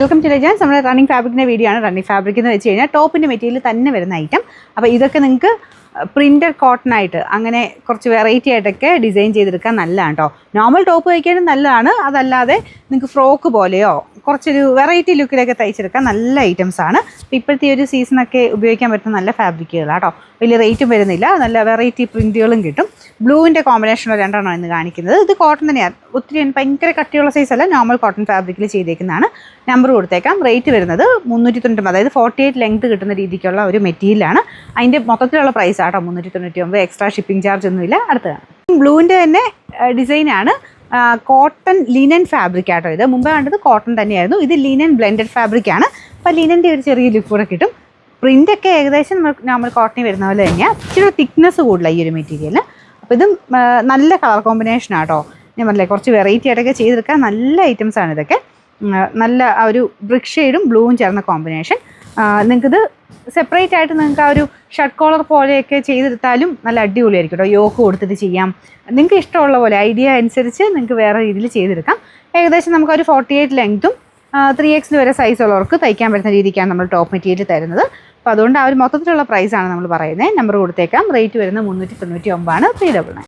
Welcome to legends. നമ്മുടെ running ഫാബ്രിക്കിൻ്റെ video ആണ്. റണ്ണിങ് ഫാബ്രിക് എന്ന് വെച്ച് കഴിഞ്ഞാൽ ടോപ്പിൻ്റെ മെറ്റീരിയൽ തന്നെ വരുന്ന ഐറ്റം. അപ്പോൾ ഇതൊക്കെ നിങ്ങൾക്ക് പ്രിൻറ്റഡ് കോട്ടൺ ആയിട്ട് അങ്ങനെ കുറച്ച് വെറൈറ്റി ആയിട്ടൊക്കെ ഡിസൈൻ ചെയ്തെടുക്കാൻ നല്ലതാണ് കേട്ടോ. നോർമൽ ടോപ്പ് തയ്ക്കാനും നല്ലതാണ്. അതല്ലാതെ നിങ്ങൾക്ക് ഫ്രോക്ക് പോലെയോ കുറച്ചൊരു വെറൈറ്റി ലുക്കിലൊക്കെ തയ്ച്ചെടുക്കാൻ നല്ല ഐറ്റംസ് ആണ്. അപ്പോൾ ഇപ്പോഴത്തെ ഒരു സീസണൊക്കെ ഉപയോഗിക്കാൻ പറ്റുന്ന നല്ല ഫാബ്രിക്കുകളാണ് കേട്ടോ. വലിയ റേറ്റും വരുന്നില്ല, നല്ല വെറൈറ്റി പ്രിൻറ്റുകളും കിട്ടും. ബ്ലൂവിൻ്റെ കോമ്പിനേഷനുള്ള രണ്ടെണ്ണം ഇന്ന് കാണിക്കുന്നത്. ഇത് കോട്ടൺ തന്നെയാണ്, ഒത്തിരി ഭയങ്കര കട്ടിയുള്ള സൈസല്ല, നോർമൽ കോട്ടൺ ഫാബ്രിക്കിൽ ചെയ്തേക്കുന്നതാണ്. നമ്പർ കൊടുത്തേക്കാം. റേറ്റ് വരുന്നത് 390, അതായത് 48 ലെങ്ത് കിട്ടുന്ന രീതിക്കുള്ള ഒരു മെറ്റീരിയലാണ്. അതിൻ്റെ മൊത്തത്തിലുള്ള പ്രൈസ് ആട്ടോ 399. എക്സ്ട്രാ ഷിപ്പിംഗ് ചാർജ് ഒന്നുമില്ല. അടുത്തതാണ് ബ്ലൂവിൻ്റെ തന്നെ ഡിസൈനാണ്. കോട്ടൺ ലിനൻ ഫാബ്രിക് ആട്ടോ. ഇത് മുമ്പ് കണ്ടത് കോട്ടൺ തന്നെയായിരുന്നു. ഇത് ലിനൻ ബ്ലെൻഡഡ് ഫാബ്രിക് ആണ്. അപ്പോൾ ലിനൻ്റെ ഒരു ചെറിയ ലുക്ക് കൂടെ കിട്ടും. പ്രിൻ്റൊക്കെ ഏകദേശം നമ്മൾ കോട്ടണിൽ വരുന്ന പോലെ തന്നെയാണ്. ഇച്ചിരി തിക്നെസ് കൂടുതലാണ് ഈ ഒരു മെറ്റീരിയലിന്. അപ്പോൾ ഇതും നല്ല കളർ കോമ്പിനേഷൻ ആട്ടോ. ഞാൻ പറഞ്ഞില്ലേ, കുറച്ച് വെറൈറ്റി ആയിട്ടൊക്കെ ചെയ്തെടുക്കാൻ നല്ല ഐറ്റംസാണ് ഇതൊക്കെ. നല്ല ആ ഒരു ബ്രിക്ക് ഷെയ്ഡും ബ്ലൂവും ചേർന്ന കോമ്പിനേഷൻ. നിങ്ങൾക്കിത് സെപ്പറേറ്റ് ആയിട്ട് നിങ്ങൾക്ക് ആ ഒരു ഷർട്ട് കോളർ പോലെയൊക്കെ ചെയ്തെടുത്താലും നല്ല അടിപൊളിയായിരിക്കും കേട്ടോ. യോക്ക് കൊടുത്തിട്ട് ചെയ്യാം. നിങ്ങൾക്ക് ഇഷ്ടമുള്ള പോലെ ഐഡിയ അനുസരിച്ച് നിങ്ങൾക്ക് വേറെ രീതിയിൽ ചെയ്തെടുക്കാം. ഏകദേശം നമുക്കൊരു 48 ലെങ്ത്തും 3X വരെ സൈസ് ഉള്ളവർക്ക് തയ്ക്കാൻ പറ്റുന്ന രീതിക്കാണ് നമ്മൾ ടോപ്പ് മെറ്റീരിയൽ തരുന്നത്. അപ്പോൾ അതുകൊണ്ട് ആ ഒരു മൊത്തത്തിലുള്ള പ്രൈസാണ് നമ്മൾ പറയുന്നത്. നമ്പർ കൊടുത്തേക്കാം. റേറ്റ് വരുന്നത് 399 ആണ്. 399.